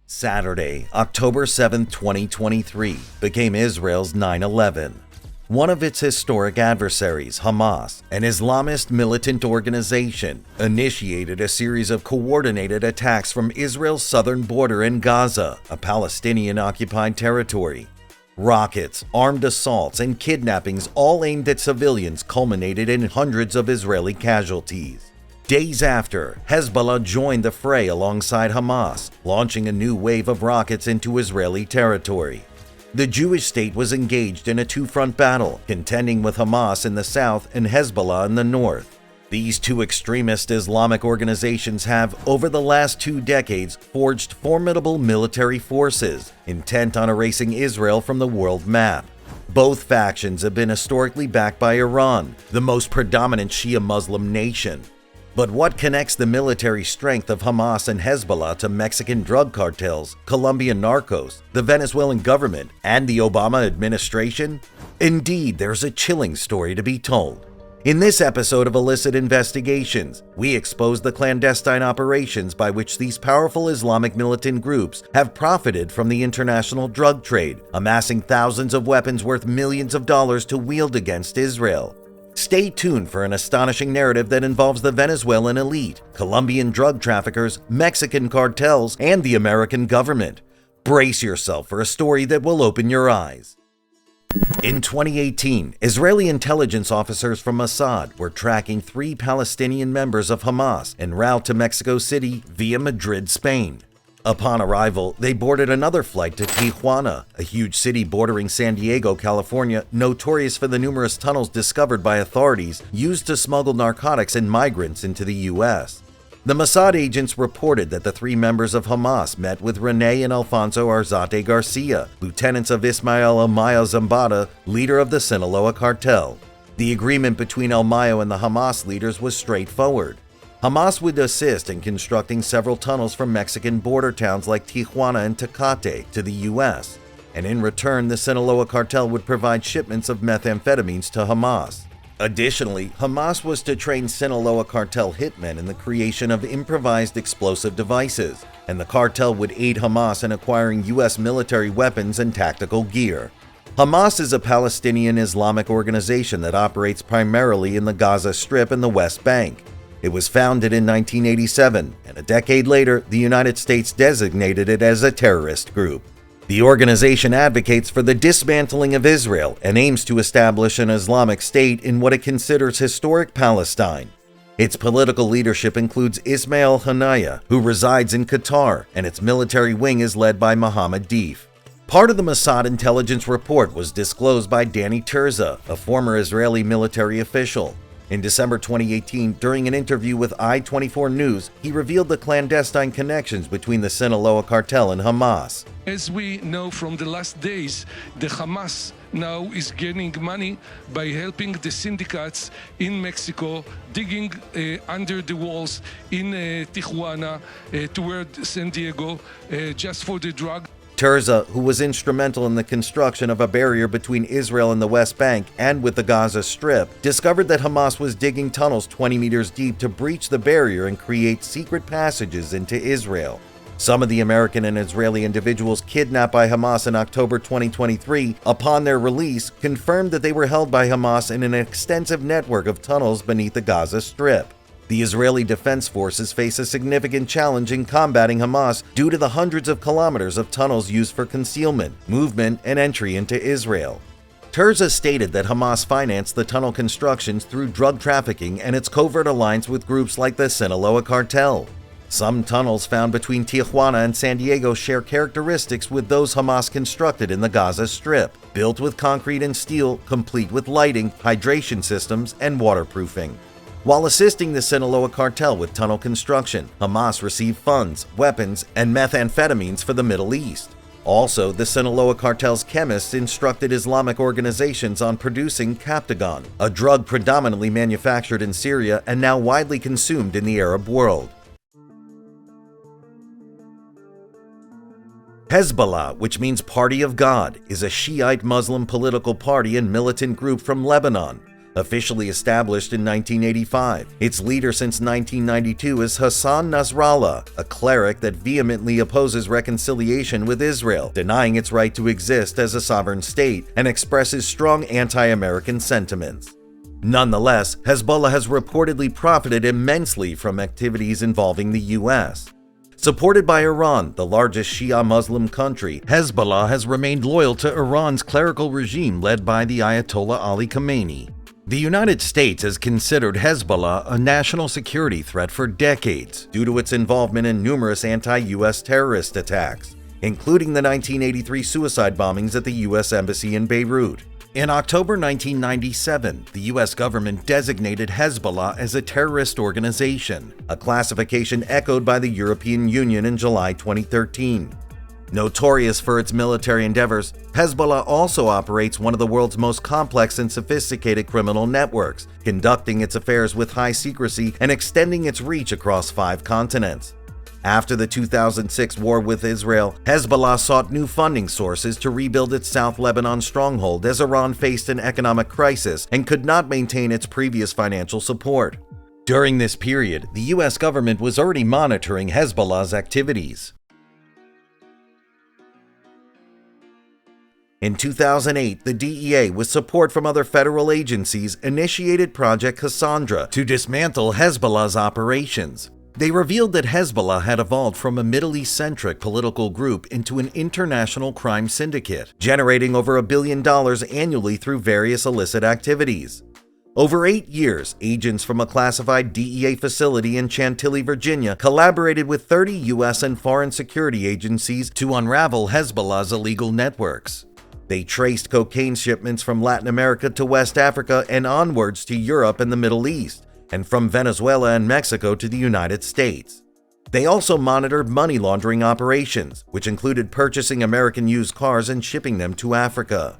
Saturday, October 7, 2023, became Israel's 9/11. One of its historic adversaries, Hamas, an Islamist militant organization, initiated a series of coordinated attacks from Israel's southern border in Gaza, a Palestinian-occupied territory. Rockets, armed assaults, and kidnappings, all aimed at civilians, culminated in hundreds of Israeli casualties. Days after, Hezbollah joined the fray alongside Hamas, launching a new wave of rockets into Israeli territory. The Jewish state was engaged in a two-front battle, contending with Hamas in the south and Hezbollah in the north. These two extremist Islamic organizations have, over the last 2 decades, forged formidable military forces, intent on erasing Israel from the world map. Both factions have been historically backed by Iran, the most predominant Shia Muslim nation. But what connects the military strength of Hamas and Hezbollah to Mexican drug cartels, Colombian narcos, the Venezuelan government, and the Obama administration? Indeed, there's a chilling story to be told. In this episode of Illicit Investigations, we expose the clandestine operations by which these powerful Islamic militant groups have profited from the international drug trade, amassing thousands of weapons worth millions of dollars to wield against Israel. Stay tuned for an astonishing narrative that involves the Venezuelan elite, Colombian drug traffickers, Mexican cartels, and the American government. Brace yourself for a story that will open your eyes. In 2018, Israeli intelligence officers from Mossad were tracking 3 Palestinian members of Hamas en route to Mexico City via Madrid, Spain. Upon arrival, they boarded another flight to Tijuana, a huge city bordering San Diego, California, notorious for the numerous tunnels discovered by authorities used to smuggle narcotics and migrants into the U.S. The Mossad agents reported that the 3 members of Hamas met with Rene and Alfonso Arzate Garcia, lieutenants of Ismael El Mayo Zambada, leader of the Sinaloa cartel. The agreement between El Mayo and the Hamas leaders was straightforward. Hamas would assist in constructing several tunnels from Mexican border towns like Tijuana and Tecate to the U.S., and in return the Sinaloa cartel would provide shipments of methamphetamines to Hamas. Additionally, Hamas was to train Sinaloa cartel hitmen in the creation of improvised explosive devices, and the cartel would aid Hamas in acquiring U.S. military weapons and tactical gear. Hamas is a Palestinian Islamic organization that operates primarily in the Gaza Strip and the West Bank. It was founded in 1987, and a decade later, the United States designated it as a terrorist group. The organization advocates for the dismantling of Israel and aims to establish an Islamic state in what it considers historic Palestine. Its political leadership includes Ismail Haniyeh, who resides in Qatar, and its military wing is led by Mohammed Deif. Part of the Mossad intelligence report was disclosed by Danny Terza, a former Israeli military official. In December 2018, during an interview with I-24 News, he revealed the clandestine connections between the Sinaloa cartel and Hamas. As we know from the last days, the Hamas now is gaining money by helping the syndicates in Mexico, digging under the walls in Tijuana toward San Diego just for the drug. Terza, who was instrumental in the construction of a barrier between Israel and the West Bank and with the Gaza Strip, discovered that Hamas was digging tunnels 20 meters deep to breach the barrier and create secret passages into Israel. Some of the American and Israeli individuals kidnapped by Hamas in October 2023, upon their release, confirmed that they were held by Hamas in an extensive network of tunnels beneath the Gaza Strip. The Israeli Defense Forces face a significant challenge in combating Hamas due to the hundreds of kilometers of tunnels used for concealment, movement, and entry into Israel. Terza stated that Hamas financed the tunnel constructions through drug trafficking and its covert alliance with groups like the Sinaloa cartel. Some tunnels found between Tijuana and San Diego share characteristics with those Hamas constructed in the Gaza Strip, built with concrete and steel, complete with lighting, hydration systems, and waterproofing. While assisting the Sinaloa cartel with tunnel construction, Hamas received funds, weapons, and methamphetamines for the Middle East. Also, the Sinaloa cartel's chemists instructed Islamic organizations on producing Captagon, a drug predominantly manufactured in Syria and now widely consumed in the Arab world. Hezbollah, which means Party of God, is a Shiite Muslim political party and militant group from Lebanon. Officially established in 1985, its leader since 1992 is Hassan Nasrallah, a cleric that vehemently opposes reconciliation with Israel, denying its right to exist as a sovereign state, and expresses strong anti-American sentiments. Nonetheless, Hezbollah has reportedly profited immensely from activities involving the U.S. Supported by Iran, the largest Shia Muslim country, Hezbollah has remained loyal to Iran's clerical regime led by the Ayatollah Ali Khamenei. The United States has considered Hezbollah a national security threat for decades due to its involvement in numerous anti-U.S. terrorist attacks, including the 1983 suicide bombings at the U.S. Embassy in Beirut. In October 1997, the U.S. government designated Hezbollah as a terrorist organization, a classification echoed by the European Union in July 2013. Notorious for its military endeavors, Hezbollah also operates one of the world's most complex and sophisticated criminal networks, conducting its affairs with high secrecy and extending its reach across 5 continents. After the 2006 war with Israel, Hezbollah sought new funding sources to rebuild its South Lebanon stronghold as Iran faced an economic crisis and could not maintain its previous financial support. During this period, the U.S. government was already monitoring Hezbollah's activities. In 2008, the DEA, with support from other federal agencies, initiated Project Cassandra to dismantle Hezbollah's operations. They revealed that Hezbollah had evolved from a Middle East-centric political group into an international crime syndicate, generating over $1 billion annually through various illicit activities. Over 8 years, agents from a classified DEA facility in Chantilly, Virginia, collaborated with 30 U.S. and foreign security agencies to unravel Hezbollah's illegal networks. They traced cocaine shipments from Latin America to West Africa and onwards to Europe and the Middle East, and from Venezuela and Mexico to the United States. They also monitored money laundering operations, which included purchasing American used cars and shipping them to Africa.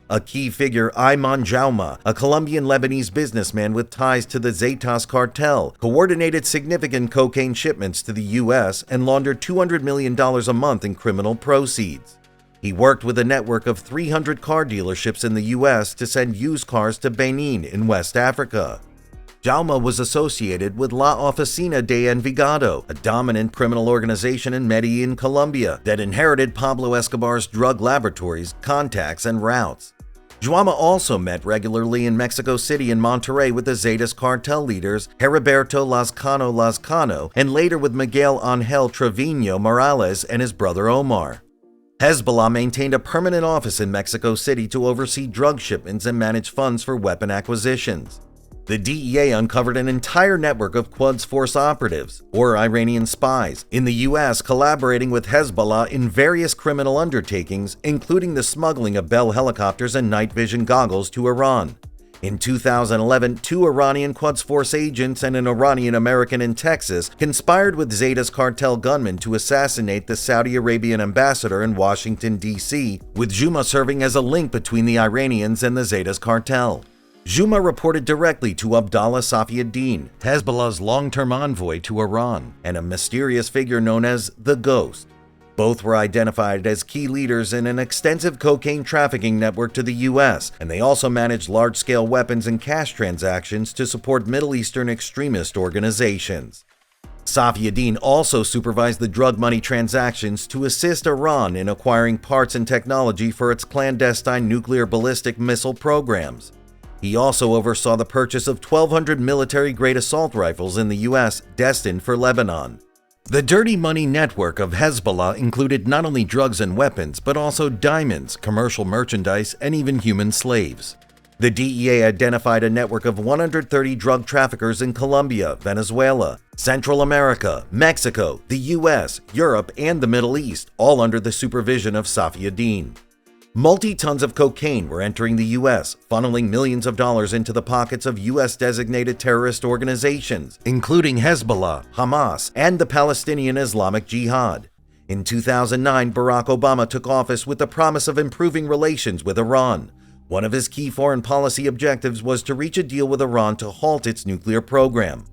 A key figure, Ayman Jauma, a Colombian-Lebanese businessman with ties to the Zetas cartel, coordinated significant cocaine shipments to the U.S. and laundered $200 million a month in criminal proceeds. He worked with a network of 300 car dealerships in the U.S. to send used cars to Benin in West Africa. Jauma was associated with La Oficina de Envigado, a dominant criminal organization in Medellin, Colombia, that inherited Pablo Escobar's drug laboratories, contacts, and routes. Jauma also met regularly in Mexico City and Monterrey with the Zetas cartel leaders Heriberto Lazcano and later with Miguel Ángel Trevino Morales and his brother Omar. Hezbollah maintained a permanent office in Mexico City to oversee drug shipments and manage funds for weapon acquisitions. The DEA uncovered an entire network of Quds Force operatives, or Iranian spies, in the U.S. collaborating with Hezbollah in various criminal undertakings, including the smuggling of Bell helicopters and night vision goggles to Iran. In 2011, 2 Iranian Quds Force agents and an Iranian American in Texas conspired with Zetas cartel gunmen to assassinate the Saudi Arabian ambassador in Washington, D.C., with Jauma serving as a link between the Iranians and the Zetas cartel. Jauma reported directly to Abdallah Safiuddin, Hezbollah's long-term envoy to Iran, and a mysterious figure known as the Ghost. Both were identified as key leaders in an extensive cocaine trafficking network to the U.S., and they also managed large-scale weapons and cash transactions to support Middle Eastern extremist organizations. Safiuddin also supervised the drug money transactions to assist Iran in acquiring parts and technology for its clandestine nuclear ballistic missile programs. He also oversaw the purchase of 1,200 military-grade assault rifles in the U.S. destined for Lebanon. The dirty money network of Hezbollah included not only drugs and weapons, but also diamonds, commercial merchandise, and even human slaves. The DEA identified a network of 130 drug traffickers in Colombia, Venezuela, Central America, Mexico, the U.S., Europe, and the Middle East, all under the supervision of Safiuddin. Multi-tons of cocaine were entering the U.S., funneling millions of dollars into the pockets of U.S.-designated terrorist organizations, including Hezbollah, Hamas, and the Palestinian Islamic Jihad. In 2009, Barack Obama took office with the promise of improving relations with Iran. One of his key foreign policy objectives was to reach a deal with Iran to halt its nuclear program.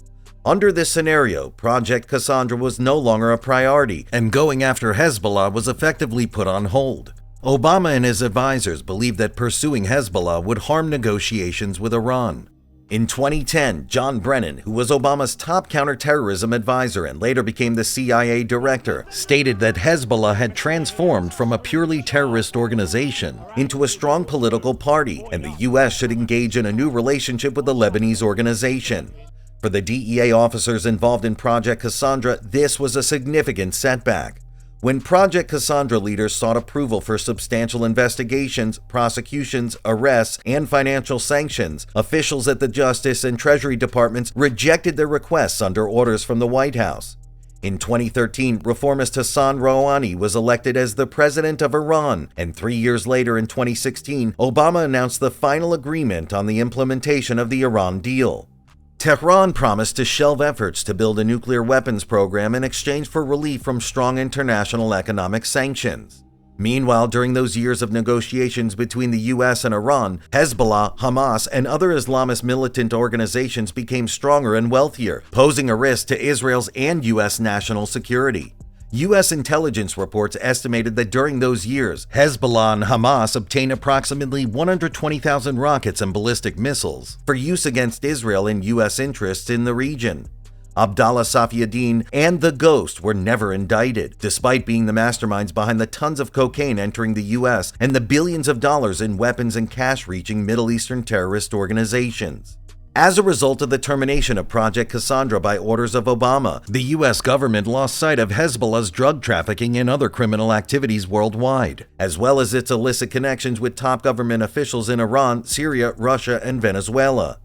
Under this scenario, Project Cassandra was no longer a priority, and going after Hezbollah was effectively put on hold. Obama and his advisors believed that pursuing Hezbollah would harm negotiations with Iran. In 2010, John Brennan, who was Obama's top counterterrorism advisor and later became the CIA director, stated that Hezbollah had transformed from a purely terrorist organization into a strong political party, and the U.S. should engage in a new relationship with the Lebanese organization. For the DEA officers involved in Project Cassandra, this was a significant setback. When Project Cassandra leaders sought approval for substantial investigations, prosecutions, arrests, and financial sanctions, officials at the Justice and Treasury Departments rejected their requests under orders from the White House. In 2013, reformist Hassan Rouhani was elected as the president of Iran, and 3 years later in 2016, Obama announced the final agreement on the implementation of the Iran deal. Tehran promised to shelve efforts to build a nuclear weapons program in exchange for relief from strong international economic sanctions. Meanwhile, during those years of negotiations between the U.S. and Iran, Hezbollah, Hamas, and other Islamist militant organizations became stronger and wealthier, posing a risk to Israel's and U.S. national security. U.S. intelligence reports estimated that during those years, Hezbollah and Hamas obtained approximately 120,000 rockets and ballistic missiles for use against Israel and U.S. interests in the region. Abdallah Safieddin and the Ghost were never indicted, despite being the masterminds behind the tons of cocaine entering the U.S. and the billions of dollars in weapons and cash reaching Middle Eastern terrorist organizations. As a result of the termination of Project Cassandra by orders of Obama, the U.S. government lost sight of Hezbollah's drug trafficking and other criminal activities worldwide, as well as its illicit connections with top government officials in Iran, Syria, Russia, and Venezuela.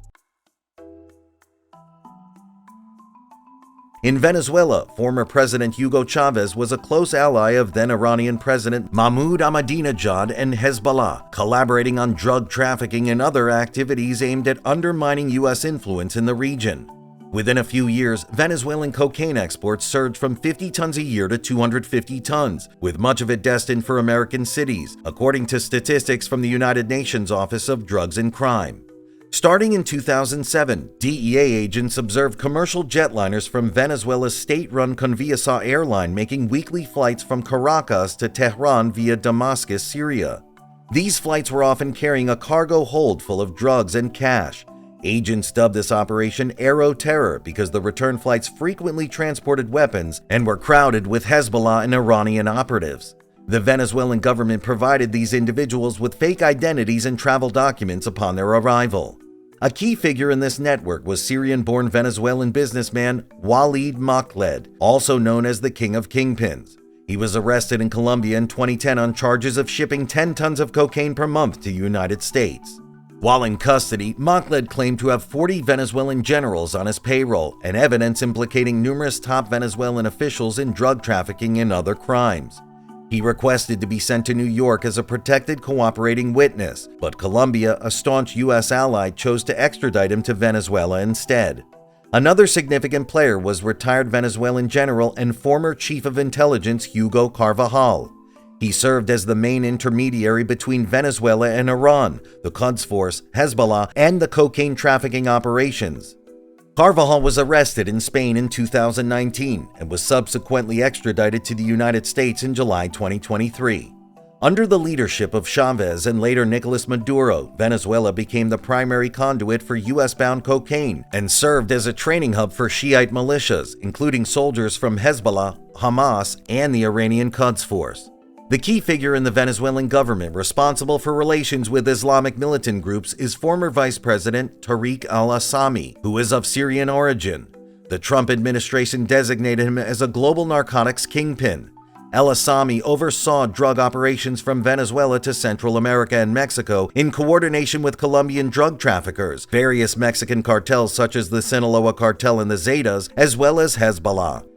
In Venezuela, former President Hugo Chavez was a close ally of then Iranian President Mahmoud Ahmadinejad and Hezbollah, collaborating on drug trafficking and other activities aimed at undermining U.S. influence in the region. Within a few years, Venezuelan cocaine exports surged from 50 tons a year to 250 tons, with much of it destined for American cities, according to statistics from the United Nations Office of Drugs and Crime. Starting in 2007, DEA agents observed commercial jetliners from Venezuela's state-run Conviasa airline making weekly flights from Caracas to Tehran via Damascus, Syria. These flights were often carrying a cargo hold full of drugs and cash. Agents dubbed this operation Aero Terror because the return flights frequently transported weapons and were crowded with Hezbollah and Iranian operatives. The Venezuelan government provided these individuals with fake identities and travel documents upon their arrival. A key figure in this network was Syrian-born Venezuelan businessman Walid Makhled, also known as the King of Kingpins. He was arrested in Colombia in 2010 on charges of shipping 10 tons of cocaine per month to the United States. While in custody, Makhled claimed to have 40 Venezuelan generals on his payroll and evidence implicating numerous top Venezuelan officials in drug trafficking and other crimes. He requested to be sent to New York as a protected cooperating witness, but Colombia, a staunch U.S. ally, chose to extradite him to Venezuela instead. Another significant player was retired Venezuelan general and former chief of intelligence Hugo Carvajal. He served as the main intermediary between Venezuela and Iran, the Quds Force, Hezbollah, and the cocaine trafficking operations. Carvajal was arrested in Spain in 2019 and was subsequently extradited to the United States in July 2023. Under the leadership of Chavez and later Nicolas Maduro, Venezuela became the primary conduit for U.S.-bound cocaine and served as a training hub for Shiite militias, including soldiers from Hezbollah, Hamas, and the Iranian Quds Force. The key figure in the Venezuelan government responsible for relations with Islamic militant groups is former Vice President Tariq al-Assami, who is of Syrian origin. The Trump administration designated him as a global narcotics kingpin. El-Assami oversaw drug operations from Venezuela to Central America and Mexico in coordination with Colombian drug traffickers, various Mexican cartels such as the Sinaloa cartel and the Zetas, as well as Hezbollah.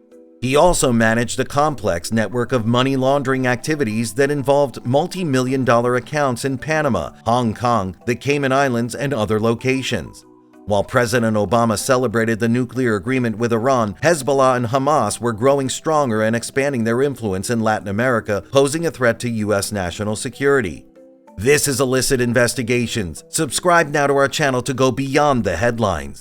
He also managed a complex network of money laundering activities that involved multi-million-dollar accounts in Panama, Hong Kong, the Cayman Islands, and other locations. While President Obama celebrated the nuclear agreement with Iran, Hezbollah and Hamas were growing stronger and expanding their influence in Latin America, posing a threat to U.S. national security. This is Illicit Investigations. Subscribe now to our channel to go beyond the headlines.